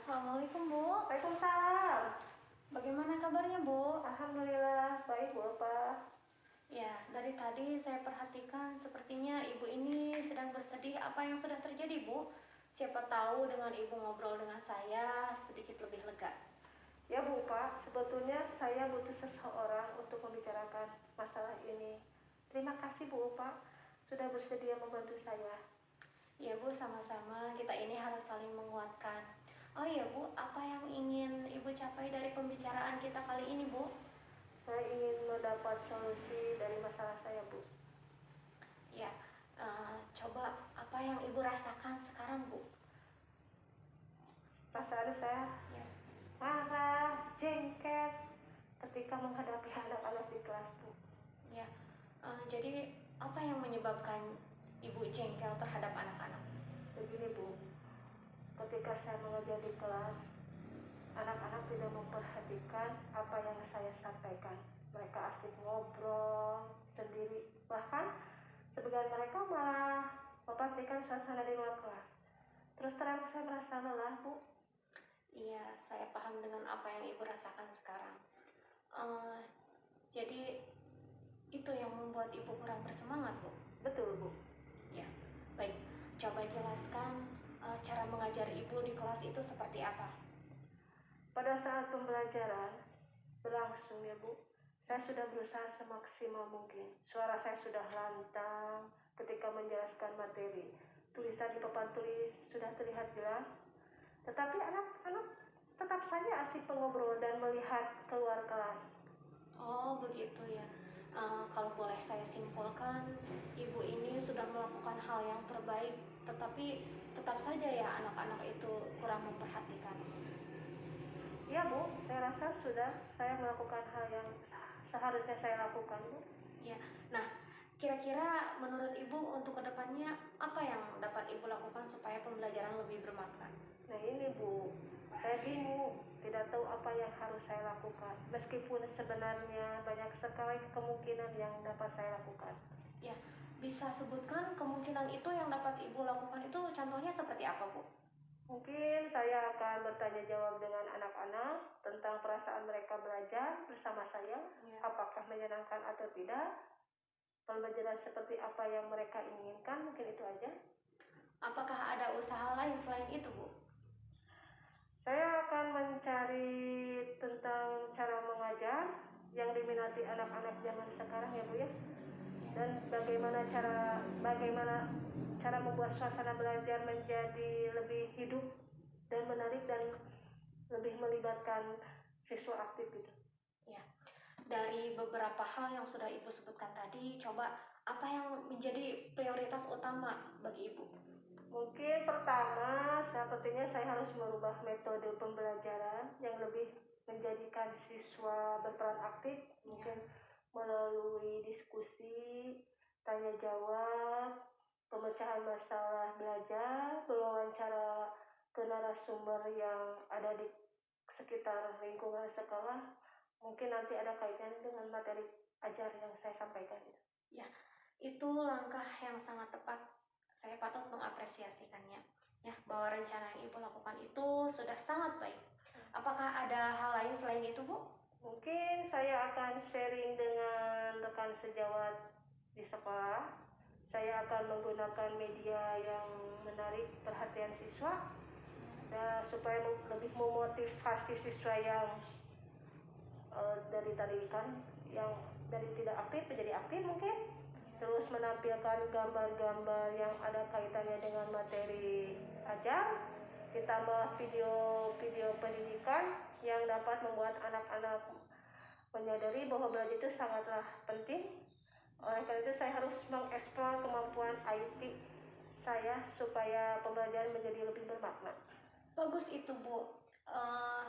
Assalamualaikum Bu. Waalaikumsalam. Bagaimana kabarnya Bu? Alhamdulillah baik Bu apa? Ya, dari tadi saya perhatikan sepertinya Ibu ini sedang bersedih. Apa yang sudah terjadi Bu? Siapa tahu dengan Ibu ngobrol dengan saya sedikit lebih lega. Ya Bu Pak, sebetulnya saya butuh seseorang untuk membicarakan masalah ini. Terima kasih Bu Pak sudah bersedia membantu saya. Ya Bu, sama-sama. Kita ini harus saling menguatkan. Oh iya Bu, apa yang ingin Ibu capai dari pembicaraan kita kali ini Bu? Saya ingin mendapat solusi dari masalah saya Bu. Ya, coba apa yang Ibu rasakan sekarang Bu? Perasaan saya Ya. marah, jengket ketika menghadapi anak-anak di kelas Bu. Ya, jadi apa yang menyebabkan Ibu jengkel terhadap anak-anak? Begini Bu, ketika saya mengajar di kelas, anak-anak tidak memperhatikan apa yang saya sampaikan. Mereka asik ngobrol sendiri, bahkan sebagian mereka malah memperhatikan suasana di luar kelas. Terus terang saya merasa lelah Bu. Iya, saya paham dengan apa yang Ibu rasakan sekarang. Jadi itu yang membuat Ibu kurang bersemangat Bu? Betul Bu. Ya, baik. Coba jelaskan cara mengajar Ibu di kelas itu seperti apa? Pada saat pembelajaran berlangsung ya Bu, saya sudah berusaha semaksimal mungkin. Suara saya sudah lantang ketika menjelaskan materi. Tulisan di papan tulis sudah terlihat jelas. Tetapi anak-anak tetap saja asik mengobrol dan melihat keluar kelas. Oh, begitu ya. Kalau boleh saya simpulkan, Ibu ini sudah melakukan hal yang terbaik, tetapi tetap saja ya anak-anak itu kurang memperhatikan. Ya Bu, saya rasa sudah saya melakukan hal yang seharusnya saya lakukan Bu. Ya, nah kira-kira menurut Ibu untuk kedepannya apa yang dapat Ibu lakukan supaya pembelajaran lebih bermakna? Nah ini Bu, saya bingung, tidak tahu apa yang harus saya lakukan. Meskipun sebenarnya banyak sekali kemungkinan yang dapat saya lakukan. Ya, bisa sebutkan kemungkinan itu yang dapat Ibu lakukan itu contohnya seperti apa Bu? Mungkin saya akan bertanya jawab dengan anak-anak tentang perasaan mereka belajar bersama saya, Ya. apakah menyenangkan atau tidak, pembelajaran seperti apa yang mereka inginkan, mungkin itu aja. Apakah ada usaha lain selain itu Bu? Saya akan mencari tentang cara mengajar yang diminati anak-anak zaman sekarang ya Bu ya. Dan bagaimana cara membuat suasana belajar menjadi lebih hidup dan menarik dan lebih melibatkan siswa aktif gitu. Ya. Dari beberapa hal yang sudah Ibu sebutkan tadi, coba apa yang menjadi prioritas utama bagi Ibu? Mungkin pertama, sepertinya saya harus merubah metode pembelajaran yang lebih menjadikan siswa berperan aktif, mungkin melalui diskusi, tanya jawab, pemecahan masalah belajar, berwawancara ke narasumber yang ada di sekitar lingkungan sekolah. Mungkin nanti ada kaitannya dengan materi ajar yang saya sampaikan. Ya, itu langkah yang sangat tepat. Saya patut mengapresiasikannya. Ya, bahwa rencana yang Ibu lakukan itu sudah sangat baik. Apakah ada hal lain selain itu, Bu? Mungkin saya akan sharing dengan rekan sejawat di sekolah. Saya akan menggunakan media yang menarik perhatian siswa dan supaya lebih memotivasi siswa yang dari tadi kan yang dari tidak aktif menjadi aktif mungkin. Terus menampilkan gambar-gambar yang ada kaitannya dengan materi ajar, ditambah video-video pendidikan yang dapat membuat anak-anak menyadari bahwa belajar itu sangatlah penting. Oleh karena itu saya harus mengeksplor kemampuan IT saya supaya pembelajaran menjadi lebih bermakna. Bagus itu Bu,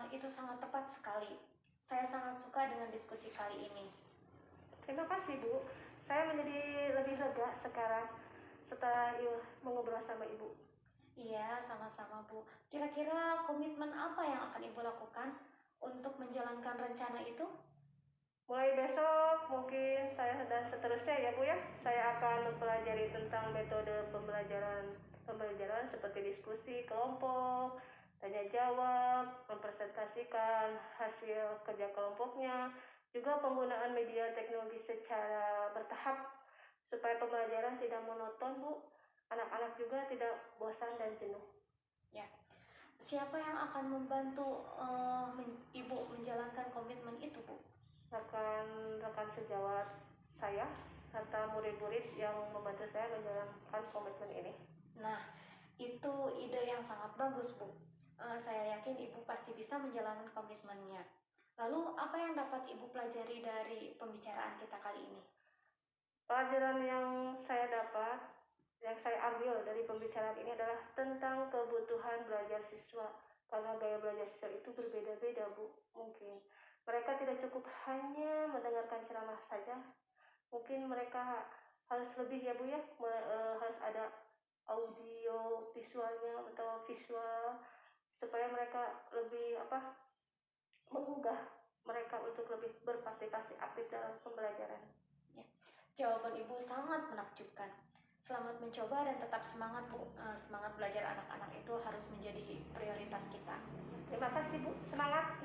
itu sangat tepat sekali. Saya sangat suka dengan diskusi kali ini. Terima kasih Bu, saya menjadi lebih lega sekarang setelah mengobrol sama Ibu. Iya, sama-sama Bu. Kira-kira komitmen apa yang akan Ibu lakukan untuk menjalankan rencana itu? Mulai besok mungkin saya dan seterusnya ya Bu ya, saya akan mempelajari tentang metode pembelajaran seperti diskusi kelompok, tanya jawab, mempresentasikan hasil kerja kelompoknya, juga penggunaan media teknologi secara bertahap supaya pembelajaran tidak monoton, Bu. Anak-anak juga tidak bosan dan jenuh. Ya. Siapa yang akan membantu Ibu menjalankan komitmen itu, Bu? Rekan-rekan sejawat saya serta murid-murid yang membantu saya menjalankan komitmen ini. Nah, itu ide yang sangat bagus, Bu. Saya yakin Ibu pasti bisa menjalankan komitmennya. Lalu, apa yang dapat Ibu pelajari dari pembicaraan kita kali ini? Pelajaran yang saya dapat, yang saya ambil dari pembicaraan ini adalah tentang kebutuhan belajar siswa. Karena gaya belajar siswa itu berbeda-beda, Bu. Mungkin mereka tidak cukup hanya mendengarkan ceramah saja. Mungkin mereka harus lebih ya, Bu ya, harus ada audio visualnya atau visual supaya mereka lebih menggugah mereka untuk lebih berpartisipasi aktif dalam pembelajaran. Ya. Jawaban Ibu sangat menakjubkan. Selamat mencoba dan tetap semangat, Bu. Semangat belajar anak-anak itu harus menjadi prioritas kita. Terima kasih, Bu. Semangat.